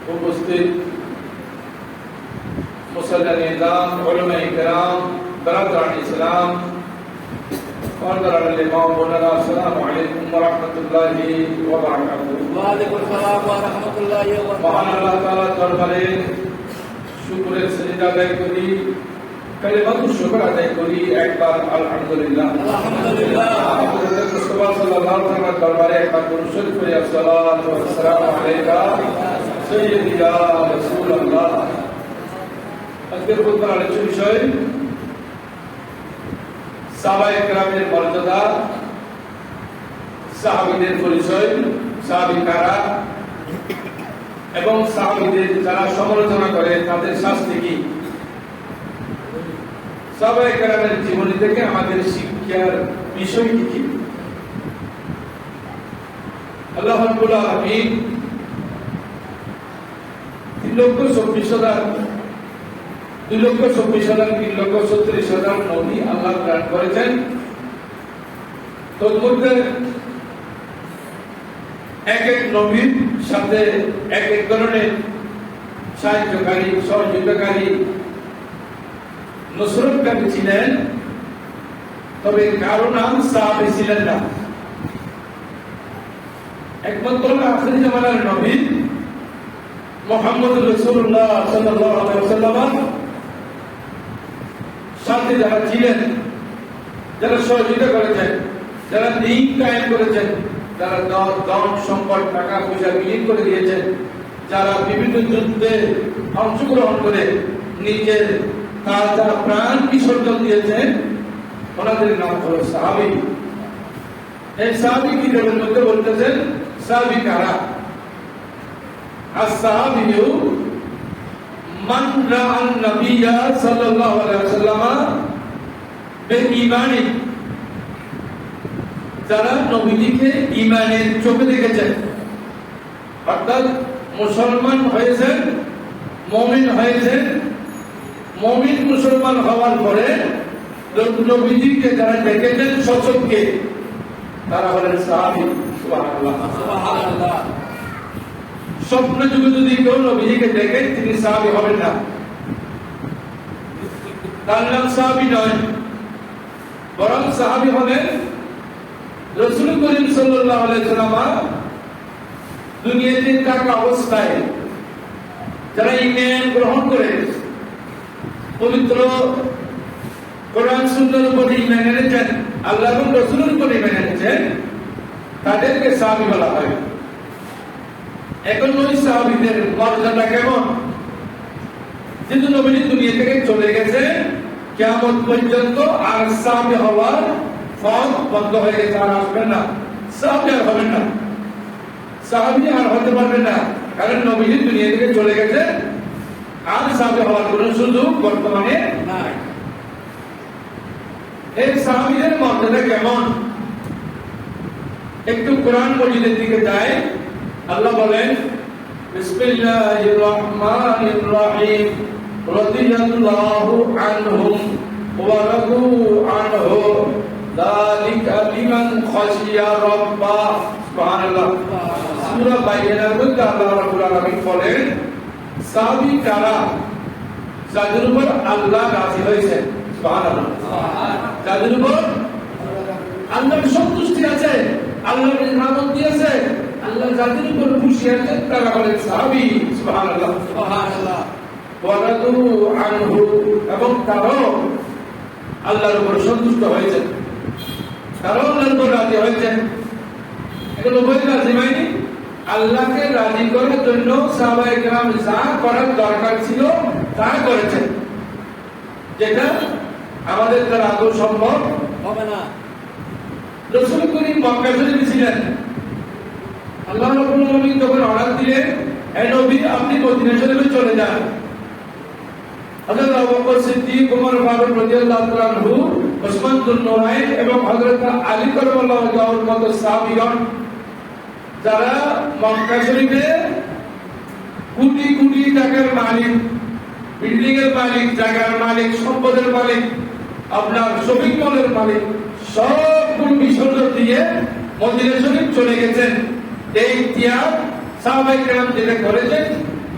উপস্থিত মুসল্লিয়ান ইসলাম, উলামায়ে কিরাম, বরাদারান ইসলাম, পর্দার ইমাম বোনেরা, আসসালামু আলাইকুম ওয়া রাহমাতুল্লাহি ওয়া বারাকাতুহু। ওয়া আলাইকুম আসসালাম ওয়া রাহমাতুল্লাহি ওয়া বারাকাতুহু। মহান আল্লাহ তাআলার দরবারে শুকরের সিজদা আদায় করি, কালিমাতুশ শুকর আদায় করি, একবার আলহামদুলিল্লাহ। আলহামদুলিল্লাহ। হযরত মুস্তাফা সাল্লাল্লাহু আলাইহি ওয়া দরবারে একবার দুরূদ শরীফ পড়ি, আসসালাতু ওয়াসসালামু আলাইকা সাইয়্যিদি ইয়া রাসূলুল্লাহ। আজকের খুতবার আলোচ্য বিষয় সাহাবায়ে কেরামের মর্যাদা, সাহাবীদের পরিচয়, সাহাবী কারা এবং সাহাবীদের যারা সমালোচনা করে তাদের শাস্তি কি, সাহাবায়ে কেরামের জীবনী থেকে আমাদের শিক্ষার বিষয় কি। আল্লাহ রাব্বুল আলামিন 3,24,000 2,24,000 3,36,000 নবী আল্লাহ প্রেরণ করেছেন। তন্মধ্যে এক এক নবীর সাথে এক এক ধরনের সাহায্যকারী, সহযোগিতাকারী, নসরতকারী ছিলেন, তবে কারো নাম সাহাবী ছিলেন না। একমাত্র আখির জামানার নবী মুহাম্মদ রাসূলুল্লাহ সাল্লাল্লাহু আলাইহি ওয়াসাল্লাম সাথে যারা ছিলেন, যারা সহযোগিতা করেছেন, যারা দ্বীন কায়েম করেছেন, যারা ধন সম্পদ টাকা পয়সা বিলীন করে দিয়েছেন, যারা বিভিন্ন যুদ্ধে অংশগ্রহণ করে নিজের তাজা প্রাণ বিসর্জন দিয়েছেন, ওনাদের নাম হলো সাহাবী। এই সাহাবী কিতাবের মধ্যে বলতেছেন সাহাবী কারা? as-sahabiyyu man ra'a an-nabiyya sallallahu alaihi wasallam bil-imani, যারা নবীজিকে ঈমানের চোখে দেখেছেন, অর্থাৎ মুসলমান হয়েছেন, মুমিন হয়েছেন। মুমিন মুসলমান হওয়ার পরে নবীজিকে যারা দেখেছেন সচক্ষে, তারা হলেন সাহাবী। সুবহানাল্লাহ, সুবহানাল্লাহ। স্বপ্ন যুগে যদি কেউ নবীজিকে দেখেন, তিনি সাহাবী হবেন না, তার নাম সাহাবী নয়। বরং সাহাবী হলেন রাসূল করিম সাল্লাল্লাহু আলাইহি ওয়াসাল্লাম দুনিয়াতে থাকা অবস্থায় যারা ঈমান গ্রহণ করে পবিত্র কোরআন সুন্নাহর উপর ঈমান এনেছেন, আল্লাহ এবং রাসূলের উপর ঈমান এনেছেন, তাদেরকে সাহাবী বলা হয়। এখন ওই সাহাবীদের মর্যাদা কেমন? যেহেতু নবীজি দুনিয়া থেকে চলে গেছে, কিয়ামত পর্যন্ত আর সাহাবী হওয়ার পথ বন্ধ হয়ে গেছে, আর আসবেন না, সাহাবী আর হবেন না, সাহাবী আর হতে পারবেন না, কারণ নবীজি দুনিয়া থেকে চলে গেছে, আর সাহাবী হওয়ার কোনো সুযোগ বর্তমানে নাই। এই সাহাবীদের মর্যাদা কেমন? একটু কোরআন মজিদের দিকে যায়। আল্লাহ বলেন, বিসমিল্লাহির রহমানির রহিম, রাদিয়াল্লাহু আনহুম ওয়া রাদু আনহু, যালিকা লিমান খাশিয়া রাব্বাহ। সুবহানাল্লাহ। সূরা বাইনার মধ্যে আল্লাহ রাব্বুল আলামিন বলেন, সাহাবী কারা? যাদের উপর আল্লাহ রাজি হয়েছেন। সুবহানাল্লাহ। যাদের উপর আল্লাহর সন্তুষ্টি আছে, আল্লাহর ইনামত দিয়েছে, আল্লাহ যাদের উপর খুশি আছেন, তারা হলেন সাহাবী। সুবহানাল্লাহ, সুবহানাল্লাহ। ওয়া রাদু আনহু, এবং তারাও আল্লাহর উপর সন্তুষ্ট হয়েছেন। তারাও আল্লাহর উপর রাজি হয়েছেন। এগুলো উভয় রাজি হয়নি। আল্লাহকে রাজি করার জন্য সাহাবায়ে কেরাম যা করার দরকার ছিল তা করেছেন, যেটা আমাদের দ্বারা আদৌ সম্ভব হবে না। রাসূল করিম মক্কা শরীফে ছিলেন। আল্লাহ রাব্বুল আলামিন যখন অর্ডার দিলেন, হে নবী আপনি মদিনা শরীফে চলে যান, হযরত আবু বকর সিদ্দিক, ওমর ফারুক রাদিয়াল্লাহু তাআলা আনহু, ওসমান বিন নুরাইন এবং হযরত আলী কারামাল্লাহু তাআলার মতো সাহাবীগণ যারা মক্কা শরীফে কোটি কোটি টাকার মালিক, বিল্ডিং এর মালিক, জায়গার মালিক, সম্পদের মালিক, আপনার শপিং মলের মালিক, সবগুলো বিসর্জন দিয়ে মদিনা শরীফ চলে গেছেন। এই ত্যাগ সাহাবায়ে কেরাম যেটা করেছেন,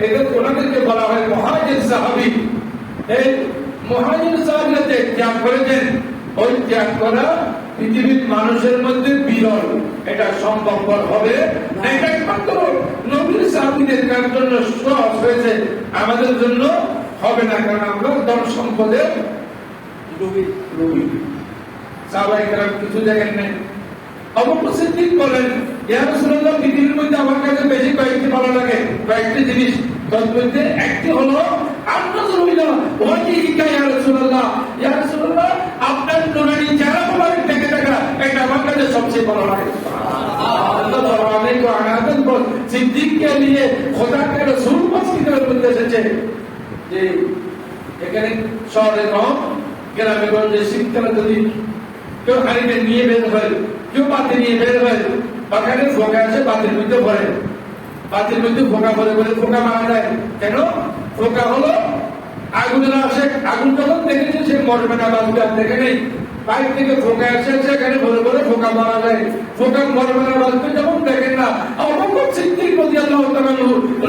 এটা ওনাদেরকে বলা হয় মুহাজির সাহাবী। এই মুহাজির সাহাবীরা যে ত্যাগ করেছেন, ওই ত্যাগ করা পৃথিবীর মানুষের মধ্যে বিরল, এটা সম্ভবপর হবে না। এটা একমাত্র নবীর সাহাবীদের জন্য সহজ হয়েছে, আমাদের জন্য হবে না, কারণ আমরা ধন সম্পদের রবি লোভী। সাহাবায়ে কেরাম কিছু জায়গায় নেই। আবু বকর সিদ্দিক বলেন, ইয়া রাসূলুল্লাহ, পৃথিবীর মধ্যে আমার কাছে বেশি কয়েকটি ভালো লাগে, কয়েকটি জিনিস। তার মধ্যে একটি হলো আন-নাযরুল্লাহ ওয়াজহিকা ইয়া রাসূলুল্লাহ। ইয়া রাসূলুল্লাহ, আপনার নুরানি চেহারা মোবারক দেখে দেখা, এটা আমার কাছে সবচেয়ে ভালো লাগে। আল্লাহ দরবারে কো আনাদত বল সিদ্দিক কে লিয়ে খোদা কে রাসূল মসজিদের মধ্যে এসেছে, যে এখানে শহরে কম, গ্রামে গঞ্জে শীতকালে যদি কেউ হাড়িতে নিয়ে বের হয়, কেউ পাতি নিয়ে বের হয়, বাগানে ফোকা আছে, পাতির মধ্যে ভরে, পাতির মধ্যে ফোকা ভরে বলে ফোকা মারা যায়। কেন? ফোকা হলো আগুনের আসে, আগুন যখন দেখেছে সে মরবে না, বাঁচবে, আর দেখে নেই। বাইর থেকে ফোকা আসে, সেখানে ভরে ভরে ফোকা মারা যায়। ফোকা মরবে না, বাঁচবে, যেমন দেখেন না। আবু বকর সিদ্দিক রাদিয়াল্লাহু তাআলা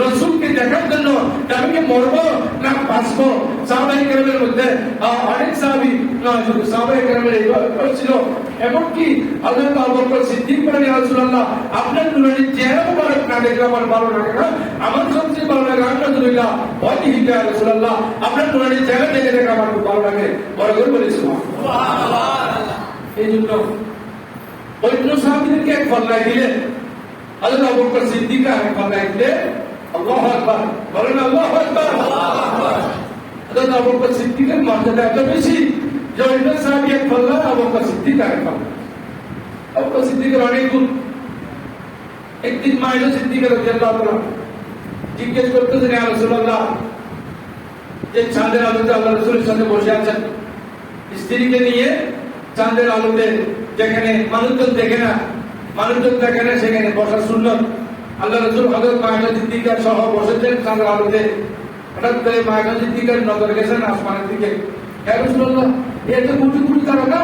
রাসূলকে দেখার জন্য আমি কি মরবো না বাঁচবো, সাহাবায়ে কেরামের মধ্যে অনেক সাহাবী, নয় শুধু সাহাবায়ে কেরামের এইভাবে ছিল। এমনকি হযরত আবু বকর সিদ্দিক বলেন, ইয়া রাসূলুল্লাহ, আপনার নুরানি চেহারা মোবারক না দেখলে আমার ভালো লাগে না, আমার সবচেয়ে ভালো লাগে আলহামদুলিল্লাহ ওয়াজহিকা ইয়া রাসূলুল্লাহ, আপনার নুরানি চেহারা দেখে দেখে আমার খুব ভালো লাগে। বড় করে বলি সুবহানাল্লাহ। এই জন্য অন্য সাহাবীদেরকে এক পাল্লায় দিলেন, হযরত আবু বকর সিদ্দিক এক পাল্লায় দিলেন। আল্লাহু আকবার, বলেন আল্লাহু আকবার। হযরত আবু বকর সিদ্দিকের মর্যাদা এত বেশি যে অন্য সাহাবী এক পাল্লা, আবু বকর সিদ্দিক এক পাল্লা। আবু বকর সিদ্দিকের অনেক গুণ। একদিন মায়ের সিদ্দিক রাদিয়াল্লাহু তাআলা জিজ্ঞেস করতেছেন, ইয়া রাসূলুল্লাহ, যে চাঁদের আলোতে আল্লাহ রাসূলের সাথে বসে আছেন, স্ত্রীকে নিয়ে চাঁদের আলোতে, যেখানে মানুষজন দেখে না, মানুষজন দেখে না, সেখানে বসা সুন্নত। আল্লাহ রাসূল হযরত মায়ের সিদ্দিকা সহ বসেছেন চাঁদের আলোতে। হঠাৎ করে মায়ের সিদ্দিকার নজর গেছেন আসমানের দিকে। ইয়া রাসূলুল্লাহ, এত কোটি কোটি তারকা,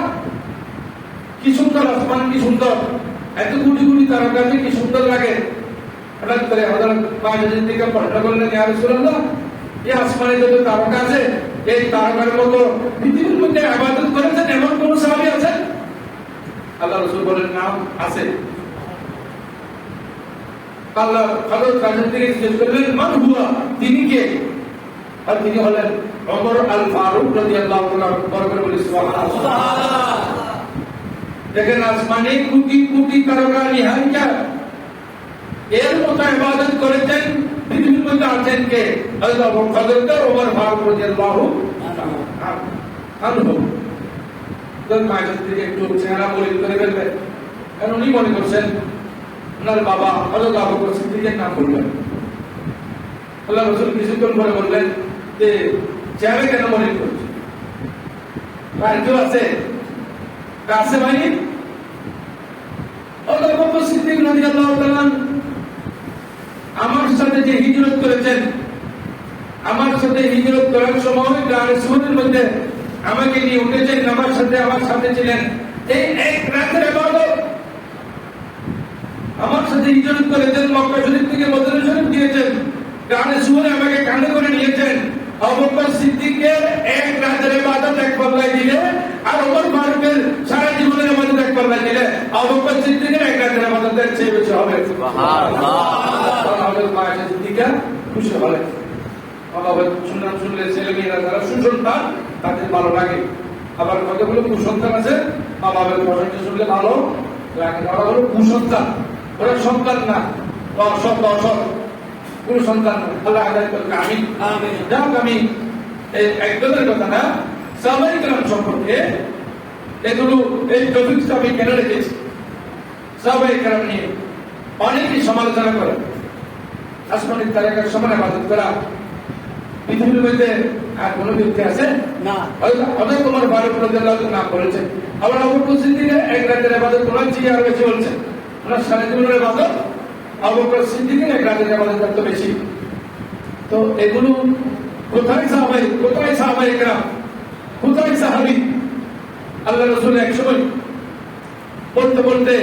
কি সুন্দর আসমান, কি সুন্দর, এত কোটি কোটি তারকা, কি সুন্দর লাগে। হঠাৎ করে হযরত মায়ের সিদ্দিকা প্রশ্ন করলেন, ইয়া রাসূলুল্লাহ, এই আসমানে যত তারকা আছে, এই তারকার মতো পৃথিবীর মধ্যে ইবাদত করেছেন এমন কোন সাহাবী আছেন? আল্লাহ রাসূল বলেন, নাম আছে। আল্লাহ হযরত কাজের থেকে জিজ্ঞেস করলেন, মান হুয়া, তিনি কে? আর তিনি হলেন ওমর আল ফারুক রাদিয়াল্লাহু তাআলা। বরকত বলি সুবহানাল্লাহ। দেখেন আসমানে কোটি কোটি তারকা নিহারিকা, এর মতো ইবাদত করেছেন পৃথিবীর মধ্যে আছেন কে? হযরত ওমর ফারুক রাদিয়াল্লাহু আনহু। তার মায়ের থেকে একটু চেহারা বলি করে ফেলবেন, কারণ উনি মনে করছেন ওনার বাবা হযরত আবু বকর সিদ্দিকের নাম বললেন। আল্লাহ রাসূল কিছুক্ষণ পরে বললেন যে চেহারা কেন মনে করছে? আর কেউ আছে? কাছে ভাই আবু বকর সিদ্দিক রাদিয়াল্লাহু তাআলা আমার সাথে যে হিজরত করেছেন, আমার সাথে হিজরত করার সময় গাড়ি সুরের মধ্যে আমাকে নিয়ে উঠেছেন, আমার সাথে ছিলেন। এই এক রাতের ইবাদত আমার সাথে হিজরত করেছেন, মক্কা শরীফ থেকে মদিনা শরীফ গিয়েছেন, গাড়ি সুরে আমাকে কাঁধে করে নিয়েছেন। আবু বকর সিদ্দিকের এক রাতের ইবাদত এক পাল্লায় দিলে, আর ওমর ফারুকের সারা জীবনের ইবাদত এক পাল্লায় দিলে, আবু বকর সিদ্দিকের এক রাতের ইবাদতের চেয়ে বেশি হবে। সুবহানাল্লাহ। মায়ের সিদ্দিকা খুশি হলেন। শুনলে ছেলে মেয়েরা যারা সুসন্তান, তাদের ভালো লাগে। আবার কতগুলো কুসন্তান আছে, মা বাবার প্রশংসা শুনলে ভালো লাগে, ওরা হলো কুসন্তান, ওরা সন্তান না, অসৎ অসৎ কোন সন্তান না। আল্লাহ আদায় করবে, আমিন। যাক, আমি একদমের কথা না, সাহাবায়ে কেরাম সম্পর্কে এগুলো এই টপিকটা আমি কেন রেখেছি, সাহাবায়ে কেরাম নিয়ে অনেকেই সমালোচনা করে। আসমানের তারকার সমান ইবাদত করা পৃথিবীর মধ্যে আর কোনো ব্যক্তি আছে না। অনেক তোমার ফারুক রাদিয়াল্লাহু নাম করেছেন। আবার আবু বকর সিদ্দিক এক রাতের ইবাদত করার চেয়ে আরো বেশি বলছেন, ওনার সারা জীবনের ইবাদত আবু বকর সিদ্দিকের এক রাতের ইবাদত এত বেশি। তো এগুলো কোথায় সাহাবায়ে কেরাম, কোথায় সাহাবী? আল্লাহ রাসূল এক সময় বলতে বলতে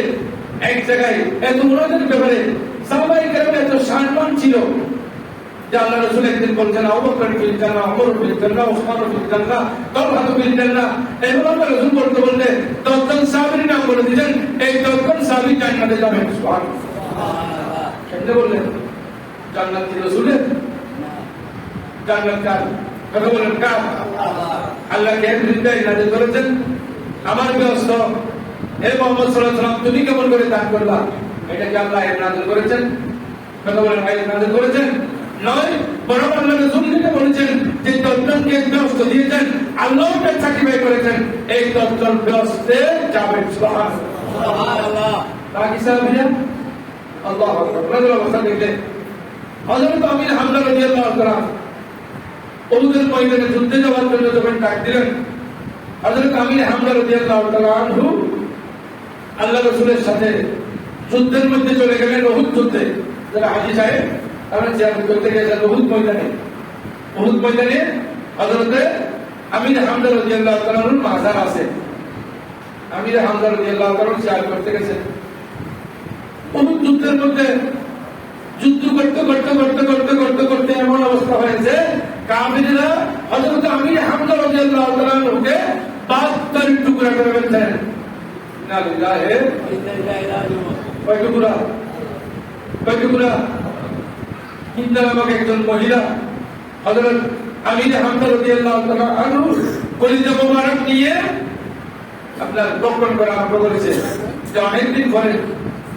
এক জায়গায় এত মুরাদের ব্যাপারে সাহাবায়ে কেরামের এত সম্মান ছিল যে আল্লাহ রাসূল একদিন বলছেন, আবু বকর ফিল জান্নাহ, ওমর ফিল জান্নাহ, উসমান ফিল জান্নাহ, তালহা ফিল জান্নাহ। এভাবে আল্লাহ রাসূল বলতে বলতে 10 জন সাহাবীর নাম বলে দিলেন, এই 10 জন সাহাবী জান্নাতে যাবেন। সুবহানাল্লাহ। কেন বললেন? জান্নাত কি রাসূলের? জান্নাত কার? কথা বলেন, কার? আল্লাহ কে বিরুদ্ধে নাযিল করেছেন? আমার ব্যস্ত হে মুহাম্মদ সাল্লাল্লাহু আলাইহি ওয়াসাল্লাম, তুমি কেমন করে দান করবা? এটা কি আল্লাহ নাযিল করেছেন? কথা বলেন, আয়াত নাযিল করেছেন? নয়, বরং আল্লাহ রাসূল যেটা বলেছেন যে 10 জনকে ব্যস্ত দিয়েছেন, আল্লাহকে সার্টিফাই করেছেন এই 10 জন ব্যস্তে যাবেন। সুবহানাল্লাহ। বাকি সাহাবীরা আল্লাহু আকবার, রাজুল অবস্থা দেখলে হযরত আমির হামজা রাদিয়াল্লাহু তাআলা উহুদের ময়দানে যুদ্ধে যাওয়ার জন্য যখন ডাক দিলেন, হযরত আমির হামজা রাদিয়াল্লাহু তাআলা আনহু আল্লাহ রাসূলের সাথে যুদ্ধের মধ্যে চলে গেলেন। উহুদ যুদ্ধে যারা হাজী সাহেব তারা জিয়ারত করতে গেছেন উহুদ ময়দানে। উহুদ ময়দানে হযরত আমির হামজা রাদিয়াল্লাহু তাআলার মাজার আছে। আমির হামজা রাদিয়াল্লাহু তাআলা জিয়ারত করতে গেছেন। উহুদ যুদ্ধের মধ্যে যুদ্ধ করতে করতে করতে করতে করতে করতে এমন অবস্থা হয়েছে, কাফিররা হযরত আমির হামজা রাদিয়াল্লাহু তাআলাকে 72 টুকরা করে ফেলছেন। ইন্না লিল্লাহি ওয়া ইন্না ইলাইহি রাজিউন। কয় টুকরা? কয় টুকরা? হিন্দা নামক একজন মহিলা হযরত আমির হামজা রাদিয়াল্লাহু তাআলা আনহু কলিজা মোবারক নিয়ে আপনার বক্ষণ করা আরম্ভ করেছে যে অনেকদিন পরে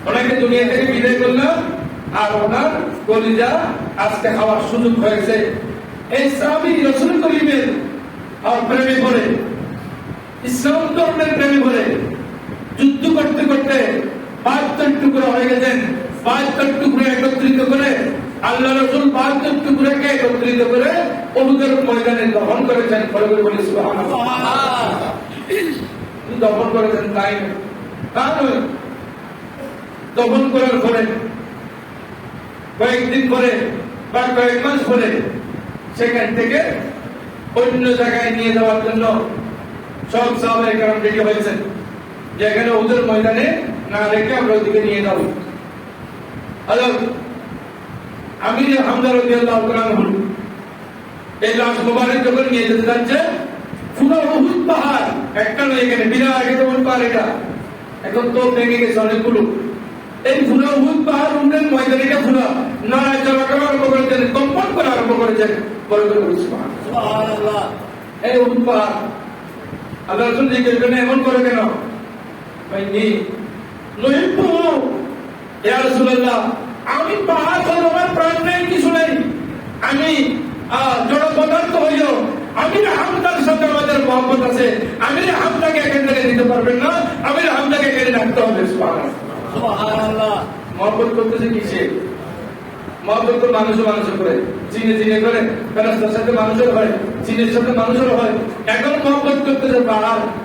ওনাকে দুনিয়া থেকে বিদায় করলাম আর ওনার কলিজা আজকে খাওয়ার সুযোগ হয়েছে। এই সাহাবী রাসূল করিমের প্রেমে পড়ে, ইসলাম ধর্মের প্রেমে পড়ে যুদ্ধ করতে করতে 72 টুকরা হয়ে গেছেন। 72 টুকরা একত্রিত করে আল্লাহ রাসূল 72 টুকরাকে একত্রিত করে উহুদের ময়দানে দফন করেছেন। বলে সুবহানাল্লাহ। দফন করেছেন তাই নয়, দফন করার পরে কয়েকদিন পরে বা কয়েক মাস পরে সেখান থেকে অন্য জায়গায় নিয়ে যাওয়ার জন্য সব সাহাবায়ে কেরাম রেডি হয়েছেন, যেখানে উহুদের ময়দানে না রেখে আমরা ওদিকে নিয়ে যাব। আমির হামজা রাদিয়াল্লাহু তাআলা এই লাশ মোবারক যখন নিয়ে যেতে যাচ্ছে, পুরো উহুদ পাহাড় একটা নয়, এখানে বিরাট একটা উহুদ পাহাড়, এটা এখন তো ভেঙে গেছে অনেকগুলো। এই পুরো উহুদ পাহাড় উহুদের ময়দানটা পুরো নড়াচড়া করা আরম্ভ করেছেন, কম্পন করা আরম্ভ করেছেন। বলে সুবহানাল্লাহ। এই উহুদ পাহাড় আল্লাহ রাসূল জিজ্ঞেস করলেন, এমন করে কেন? ভাইনি নহিব্বু ইয়া রাসূলুল্লাহ, আমি পাহাড় হই, আমার প্রাণ নেই, কিছু নেই, আমি জড় পদার্থ হইও। আমির হামজার সাথে আমাদের মহব্বত আছে, আমির হামজাকে এখান থেকে দিতে পারবেন না, আমির হামজাকে এখানে রাখতে হবে। সুবহানাল্লাহ। মহব্বত করতেছে কিসে? মহব্বত তো মানুষও করে, চিনে করে, ফেরেশতার সাথে মানুষের হয়, চিনের সাথে মানুষের হয়। এখন মহব্বত করতেছে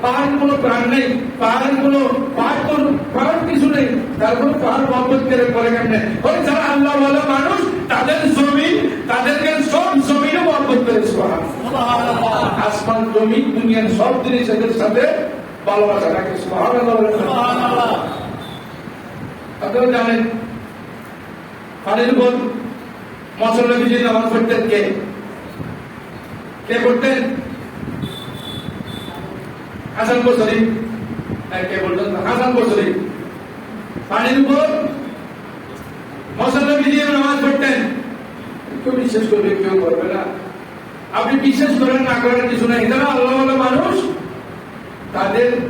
পাহাড় কোনো প্রাণ নেই, পাহাড় কিছু নেই, তারপর পাহাড় মহব্বত করে কেমনে? ওই যারা আল্লাহ ওয়ালা মানুষ তাদের জমিন, তাদেরকে সব জমিনে মহব্বত করে। সুবহানাল্লাহ। আসমান জমিন দুনিয়ার সব জিনিসের সাথে ভালোবাসা রাখে। সুবহানাল্লাহ। আপনারা জানেন পানির উপর মসল্লা বিজয়ী নামাজ পড়তেন কে পড়তেন? হাসান বসরি। কে বলতেন? হাসান বসরি। পানির উপর মসল্লা বিজয়ী নামাজ পড়তেন। কেউ বিশ্বাস করবে, কেউ করবে না। আপনি বিশ্বাস করেন না করেন কিছু নাই, এরা আল্লাহ ওয়ালা মানুষ,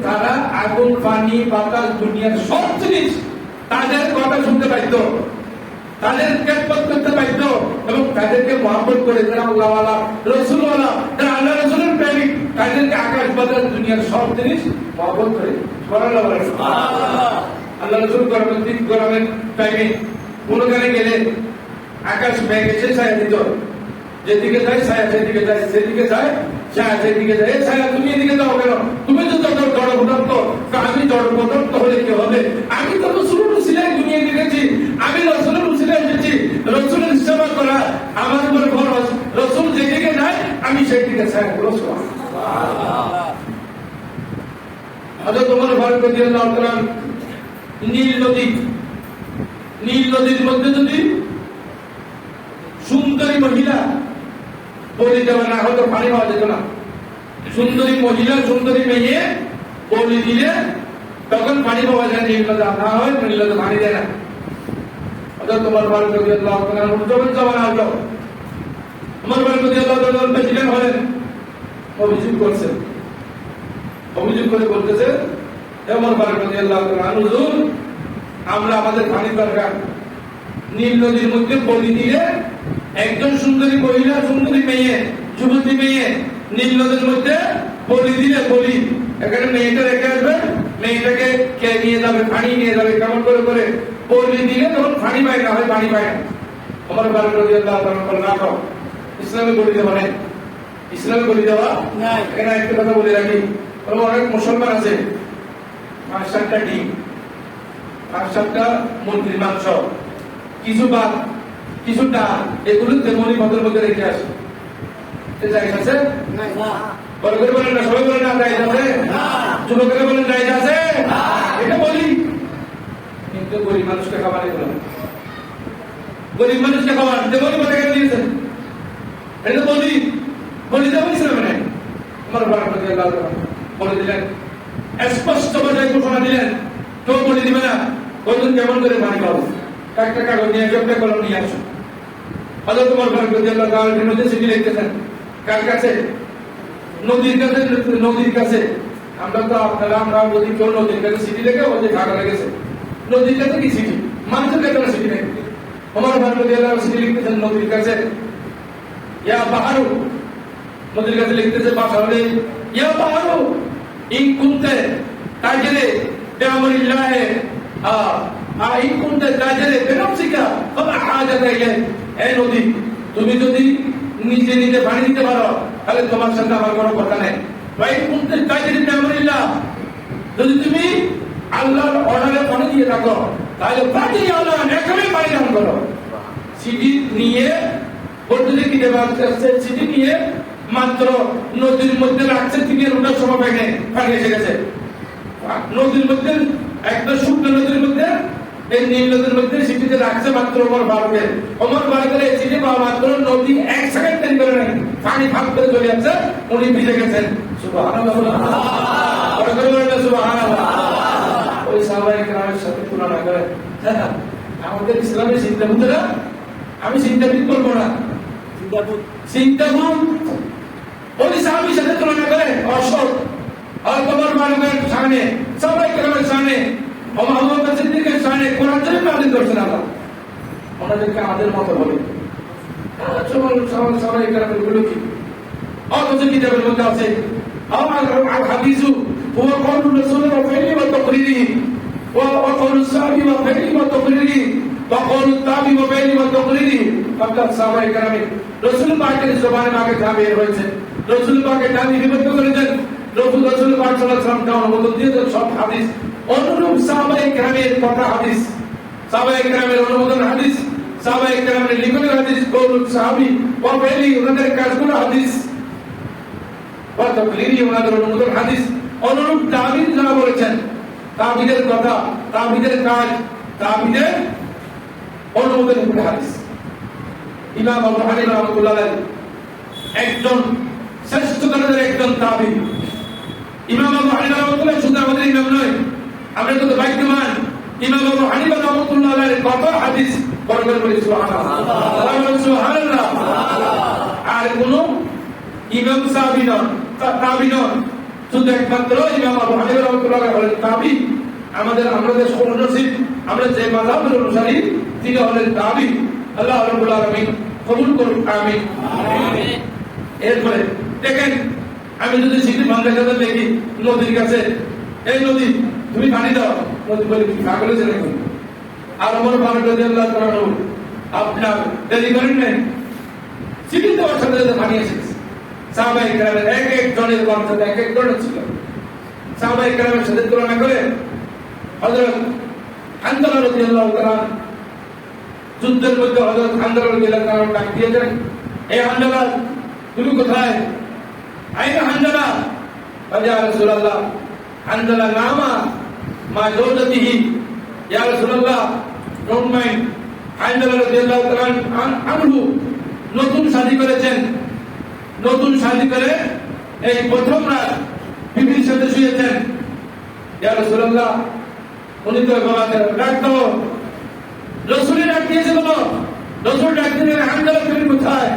তারা আগুন পানি বাতাস দুনিয়ার সব জিনিস তাদের কথা শুনতে পাইতো, তাদের খেদমত করতে পাইতো এবং তাদেরকে মহব্বত করে যারা আল্লাহওয়ালা রসুলওয়ালা যারা আল্লাহ রসুলের প্রেমিক তাদেরকে আকাশ বাতাস দুনিয়ার সব জিনিস মহব্বত করে। আল্লাহ রসুল গরমের টাইমে কোনখানে গেলে আকাশ মেঘ এসে ছায়া দিত, যেদিকে যায় ছায়া সেদিকে যায়, সেদিকে যায় ছায়া সেদিকে যায়। ছায়া তুমি এদিকে যাও কেন? তুমি তো জড় পদার্থ, আমি জড় পদার্থ হলে কি হবে? আমি তো রসুলের উসিলায় দুনিয়া দেখেছি, আমি রসুলের উসিলায় এসেছি। রসুলের সেবা করা আমার উপর ফরজ। রসুল যেদিকে যায় আমি সেদিকে ছায়া করব। হযরত ওমর ফারুক রাদিয়াল্লাহু তাআলা নীল নদীর মধ্যে যদি সুন্দরী মহিলা বলি দেওয়া না হতো পানি পাওয়া যেত না। সুন্দরী মহিলা সুন্দরী মেয়ে বলি দিলে তখন পানি পাওয়া যায়। নীল নদী না হয় নীল নদী পানি দেয় না। হযরত ওমর ফারুক রাদিয়াল্লাহু তাআলা যখন জমানা হলো, ওমর ফারুক রাদিয়াল্লাহু তাআলা প্রেসিডেন্ট হলেন, অভিযোগ করে বলতেছে, ওমর ফারুক রাদিয়াল্লাহু তাআলা হুজুর, আমরা আমাদের পানি দরকার। নীল নদীর মধ্যে বলি দিলে একজন সুন্দরী মহিলা সুন্দরী মেয়ে যুবতী মেয়ে নীল নদীর মধ্যে বলি দিলে বলি এখানে মেয়েটা রেখে আসবে, মেয়েটাকে কে নিয়ে যাবে, পানি নিয়ে যাবে, কেমন করে করে বলি দিলে তখন পানি পায় না হয়, পানি পায় না। ওমর ফারুক রাদিয়াল্লাহু তাআলা বলেন, না খাও, ইসলামে বলি দেওয়া নেই, ইসলামে বলি দেওয়া নাই। এখানে একটা কথা বলে রাখি, অনেক মুসলমান আছে 5-7টা ডিম, 5-7টা মুরগির মাংস, কিছু ভাত, কিছু ডাল, এগুলো তেমনি পদের মধ্যে রেখে আসে। জায়েজ আছে? বড় করে বলেন না, সবাই বলেন না জায়েজ আছে? যুবকেরা বলেন জায়েজ আছে? এটা বলি, কিন্তু গরিব মানুষকে খাবার এগুলো, গরিব মানুষকে খাবার তেমনি পদে কেন দিয়েছেন? এটা বলি দেবো ইসলামে নেই। আমার বাড়ি বলে দিলেন, স্পষ্ট ভাষায় ঘোষণা দিলেন, কেউ বলে দিবে না, কতদিন কেমন করে পানি পাবো, একটা কাগজ নিয়ে একটা কলম নিয়ে আসো। হযরত ওমর ফারুক রাদিয়াল্লাহু তাআলা নদীতে চিঠি লিখতেছেন, কার কাছে? নদীর কাছে। আমরা তো আমরা বলি কেউ নদীর কাছে চিঠি লেখে ওদের ঢাকা লেগেছে, নদীর কাছে কি চিঠি? মানুষের কাছে চিঠি লেখে। ওমর ফারুক রাদিয়াল্লাহু তাআলা চিঠি লিখতেছেন নদীর কাছে, ইয়া বাহারু, নদীর কাছে লিখতেছে বাহারে, ইয়া বাহারু ইন কুনতে তাজরে বিআমরিল্লাহ ইন কুনতে তাজরে বিনফসিকা ফামা হাজাতা ইলাই। এই নদী, তুমি যদি নিজে নিজে পানি দিতে পারো তাহলে তোমার সাথে আমার কোনো কথা নেই। ওয়াইন কুনতে তাজরে বিআমরিল্লাহ, যদি তুমি আল্লাহর অর্ডারে পানি দিয়ে থাকো তাহলে পানি আল্লাহ এখনই পানি দান করো। চিঠি নিয়ে বলতে কি দেওয়া হচ্ছে, চিঠি নিয়ে মাত্র নদীর মধ্যে রাখছে, থেকে ওটার সময় পানি এসে গেছে। নদীর মধ্যে একদম শুকনো নদীর মধ্যে এই নীল নদীর মধ্যে চিঠিতে রাখছে মাত্র ওমর ফারুকের। ওমর ফারুকের এই চিঠি পাওয়া মাত্র নদী 1 সেকেন্ড দেরি করে নাই, পানি ভাগ করে চলে যাচ্ছে, উনি ভিজে গেছেন। সুবহানাল্লাহ, সুবহানাল্লাহ। ওই সাহাবায়ে কেরামের সাথে তুলনা করে আমাদের ইসলামের চিন্তাবিদরা, আমি চিন্তাবিদ করবো না, চিন্তাবিদ ওই সাহাবীর সাথে তুলনা করে অসৎ। আর ওমর ফারুকের সামনে, সাহাবায়ে কেরামের সামনে, ওমর আবু বকর সিদ্দিকের সামনে কোরআন শরীফ নাযিল করেছেন আল্লাহ। ওনাদেরকে আমাদের মত বলে সাহাবায়ে কেরামের গুলো কি? অথচ কিতাবের মধ্যে আছে আল হাদিসু হুয়া কাউলুর রাসূল ওয়া ফাইলি ওয়া তাকরিরিহি ওয়া কাউলুস সাহাবী ওয়া ফাইলি ওয়া তাকরিরিহি ওয়া কাউলুত তাবি ওয়া ফাইলি ওয়া তাকরিরিহি। অর্থাৎ সাহাবায়ে কেরাম রাসূল পাকের জবানে আগে যা বের হয়েছে, রাসূল পাকের যা নিবদ্ধ করেছেন, রাসূল পাক সাল্লাল্লাহু আলাইহি ওয়াসাল্লাম যা অনুমোদন দিয়েছেন সব হাদিস অনুরূপ সাহাবায়ে কেরামের কথা হাদিস, সাহাবায়ে কেরামের অনুমোদন হাদিস, সাহাবায়ে কেরামের লিখিত হাদিস, কাউলুত সাহাবী ওয়া ফাইলি ওনাদের কাজগুলো হাদিস, ওয়া তাকরিরি ওনাদের অনুমোদন হাদিস। অনুরূপ তাবিঈন যারা বলেছেন, তাবিদের কথা, তাবিদের কাজ, তাবিদের অনুমোদন হাদিস। ইমাম আবু হানিফা রাহমাতুল্লাহ আলাইহি একজন শ্রেষ্ঠ কারণের একজন তাবী। ইমাম আবু হানিফা রাহমাতুল্লাহ শুধু আমাদের ইমাম নয়, আমরা তো ভাগ্যবান ইমাম আবু হানিফা রাহমাতুল্লাহ আলাইহির কত হাদিস বর্ণনা করি। সুবহানাল্লাহ, সুবহানাল্লাহ। আর কোন ইমাম সাহাবী নন, তাবী নন, শুধু একমাত্র ইমাম আবু হানিফা রাহমাতুল্লাহ হলেন তাবি, আমরা যে নসিব, আমরা যে মাযহাবের অনুসারী তিনি হলেন তাবি। আল্লাহ রাব্বুল আলামিন কবুল করুন, আমিন। এরপরে দেখেন, আমি যদি সিটি বাংলার কাছে দেখি নদীর কাছে, এই নদী তুমি পানি দাও, নদী বলে পাগলে চলে গেল। আর আমার ফারুক রাদিয়াল্লাহু তাআলা আপনার দেরি করেন নাই, সিটি দেওয়ার সাথে সাথে পানি এসেছে। সাহাবায়ে কেরামের এক এক জনের বংশে এক এক ধরনের ছিল। সাহাবায়ে কেরামের সাথে তুলনা করে হযরত হানজালা রাদিয়াল্লাহু তাআলা যুদ্ধের মধ্যে হযরত হানজালা রাদিয়াল্লাহু তাআলা ডাক দিয়েছেন, এই হানজালা তুমি কোথায়? আইনা হানজালা? ইয়া রাসূলুল্লাহ, হানজালা নামা মা জাওজাতিহি। ইয়া রাসূলুল্লাহ, ডোন্ট মাইন্ড। হানজালা রাদিয়াল্লাহু তাআলা আনহু নতুন শাদী করেছেন, নতুন শাদী করে এই প্রথম রাত বিবির সাথে শুয়েছেন। ইয়া রাসূলুল্লাহ, উনি তো গলাতে ডাক দাও, রাসূলের ডাক দিয়েছে বলো, রাসূল ডাক দিলেন, হানজালা তুমি কোথায়?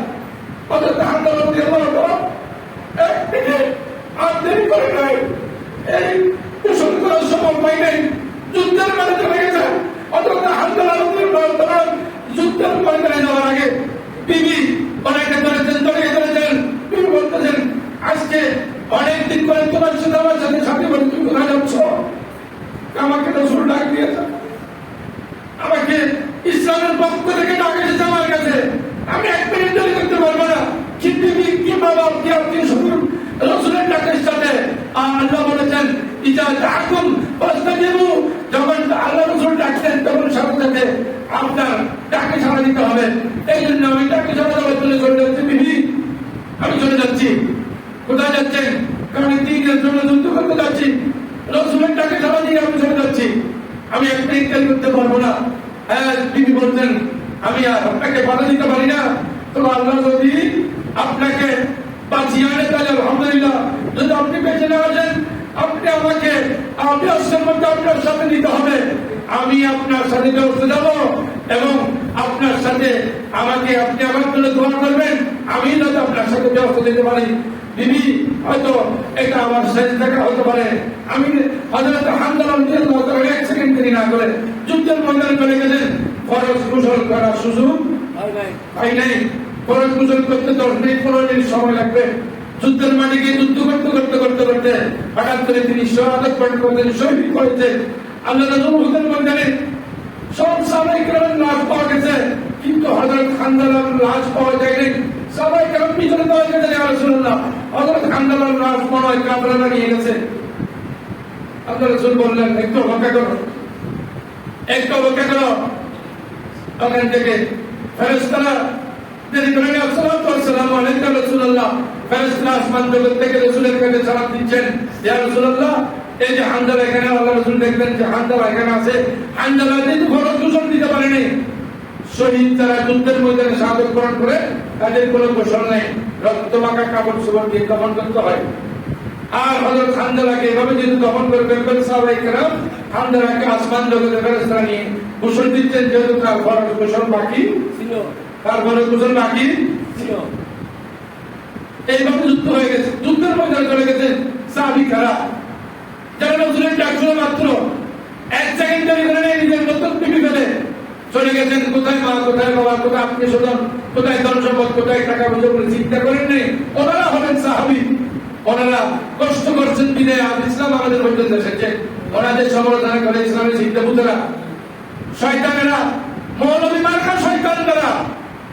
হযরত হানজালা রাদিয়াল্লাহু তাআলা এক মিনিট আর দেরি করে নাই, এই কুশল করার সময় পাই নাই, যুদ্ধের মাঠে চলে গেছেন। হযরত হানজালা রাদিয়াল্লাহু তাআলা যুদ্ধের ময়দানে যাওয়ার আগে বিবি অনেকে ধরেছেন, তিনি বলতেছেন, আজকে অনেকদিন পরে তোমার সাথে আমার সাথে সাথে বলে তুমি কোথায় যাচ্ছ? আমাকে রাসূল ডাক দিয়েছে, আমাকে ইসলামের পক্ষ থেকে ডাক এসেছে আমার কাছে, আমি এক মিনিট দেরি করতে পারবো না। কি বিবি, কি বাবা, কি আপনি শুধু রাসূলের ডাকের সাথে। আল্লাহ বলেছেন, ইজা দাআকুম ফাস্তাজিবু, যখন আল্লাহ রাসূল ডাকছেন তখন সাথে সাথে আপনার ডাকে সাড়া দিতে হবে। এই জন্য আমি ডাকে সাড়া দেওয়ার জন্য চলে যাচ্ছি। বিবি, আমি চলে যাচ্ছি। কোথায় যাচ্ছেন? কারণ দিনের জন্য যুদ্ধ করতে যাচ্ছি, রাসূলের ডাকে সাড়া দিয়ে আমি চলে যাচ্ছি, আমি এক মিনিট দেরি করতে পারবো না। হ্যাঁ, বিবি বলছেন, আমি আর আপনাকে বাধা দিতে পারি না, তো আল্লাহ যদি আপনাকে বাঁচিয়ে আনে তাহলে আলহামদুলিল্লাহ, যদি আপনি বেঁচে না আসেন আপনি আমাকে ব্যবস্থার মধ্যে আপনার সাথে নিতে হবে, আমি আপনার সাথে ব্যবস্থা যাবো এবং আপনার সাথে আমাকে আপনি আমার জন্য দোয়া করবেন, আমি যাতে আপনার সাথে ব্যবস্থা দিতে পারি। বিবি, হয়তো এটা আমার শেষ দেখা হতে পারে, আমি হযরত হানজালা রাদিয়াল্লাহু তাআলা এক সেকেন্ড দেরি না করে যুদ্ধের ময়দানে চলে গেছেন। ফরজ গোসল করার সুযোগ হয় নাই, ফরজ গোসল করতে 10 মিনিট 15 মিনিট সময় লাগবে। যুদ্ধের মাঠে গিয়ে যুদ্ধ করতে করতে করতে করতে হঠাৎ করে তিনি শাহাদাত বরণ করলেন, শহীদ হয়েছে। আল্লাহ রাসূল যুদ্ধের ময়দানে সব সাহাবায়ে কেরামের লাশ পাওয়া গেছে, কিন্তু হযরত হানজালার লাশ পাওয়া যায়নি। সাহাবায়ে কেরাম পিছনে দাঁড়িয়ে গেছেন, ইয়া রাসূলুল্লাহ, হযরত হানজালার লাশ মনে হয় কাফেররা নিয়ে গেছে। আল্লাহ রাসূল বললেন, একটু অপেক্ষা করো, একটু অপেক্ষা করো। তখন থেকে ফেরেশতারা দেরি করে না, আসসালাতু ওয়াসসালামু আলাইকা রাসূলুল্লাহ, ফেরেশতারা আসমান জগৎ থেকে রাসূলের কাছে সালাম দিচ্ছেন, ইয়া রাসূলুল্লাহ, এই যে হানজালা এখানে, আল্লাহ রাসূল দেখবেন যে হানজালা এখানে আছে, হানজালা যেহেতু ফরজ গোসল দিতে পারেনি, শহীদ যারা যুদ্ধের ময়দানে শাহাদাত বরণ করে তাদের কোনো গোসল নেই, রক্তমাখা কাপড় চোপড় দিয়ে দফন করতে হয়। আর হযরত হানজালাকে এভাবে যেহেতু দফন করে ফেলবেন সাহাবায়ে কেরাম, হানজালাকে আসমান জগতে ফেরেশতারা নিয়ে গোসল দিচ্ছেন, যেহেতু তার ফরজ গোসল বাকি ছিল, তার ফরজ গোসল বাকি ছিল। এইভাবে যুদ্ধ হয়ে গেছে, যুদ্ধের ময়দানে চলে গেছেন সাহাবীরা, যারা রাসূলের ডাক শুনে মাত্র এক সেকেন্ড দেরি করে নেই, নিজের নতুন টিভি ফেলে চলে গেছেন। কোথায় মা, কোথায় বাবা, কোথায় আত্মীয় স্বজন, কোথায় ধন সম্পদ, কোথায় টাকা পয়সা বলে চিন্তা করেন নেই। ওনারা হলেন সাহাবী, ওনারা কষ্ট করছেন বিদায় আজ ইসলাম আমাদের পর্যন্ত এসেছে। ওনাদের সমালোচনা করে ইসলামের সিদ্ধান্তরা, শয়তানেরা, মৌলবী মার্কা শয়তানরা,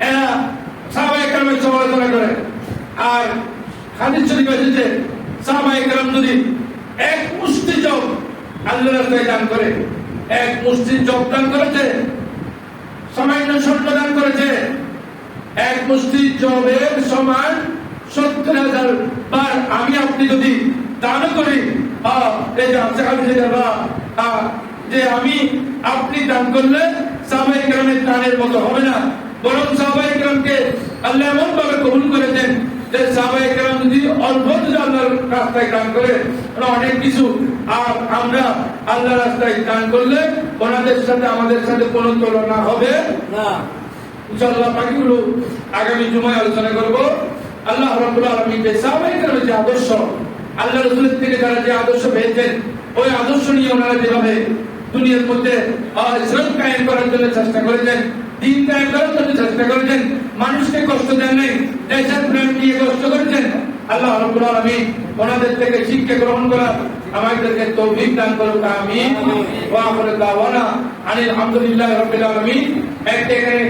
এরা সাহাবায়ে কেরামের সমালোচনা করে। আর হাদিস শরীফে এসেছে, সাহাবায়ে কেরাম যদি এক মুষ্টি জব আল্লাহর রাস্তায় দান করে, এক মুষ্টি জব দান করেছে, সামান্য স্বর্ণ দান করেছে, এক মুষ্টি জবের সমান 70,000 বার আমি আপনি যদি দান করি, এই যে আমি আপনি দান করলে সাহাবায়ে কেরামের দানের মতো হবে না, বরং সাহাবায়ে কেরামকে আল্লাহ এমন ভাবে কবুল করেছেন যে সাহাবায়ে কেরাম যদি অল্প যদি আল্লাহর রাস্তায় দান করে অনেক কিছু, আর আমরা আল্লাহর রাস্তায় দান করলে ওনাদের সাথে আমাদের সাথে কোনো তুলনা হবে না। ইনশাআল্লাহ বাকিগুলো আগামী জুমায় আলোচনা করব। আল্লাহ রাব্বুল আলামিন সাহাবায়ে কেরামের যে আদর্শ, আল্লাহ রাসূলের থেকে যারা যে আদর্শ পেয়েছেন ওই আদর্শ নিয়ে ওনারা যেভাবে দুনিয়ার মধ্যে ইসলাম কায়েম করার জন্য চেষ্টা করেছেন, দিন কায়েম করার জন্য চেষ্টা করেছেন, মানুষকে কষ্ট দেন নাই, দেশের প্রেম নিয়ে কষ্ট করেছেন। আল্লাহ রাব্বুল আলামিন ওনাদের থেকে শিক্ষা গ্রহণ করার আমাদেরকে তৌফিক দান করুক, আমিন। ওয়া আখিরু দাওয়ানা আনিল হামদুলিল্লাহি রাব্বিল আলামিন। এখানে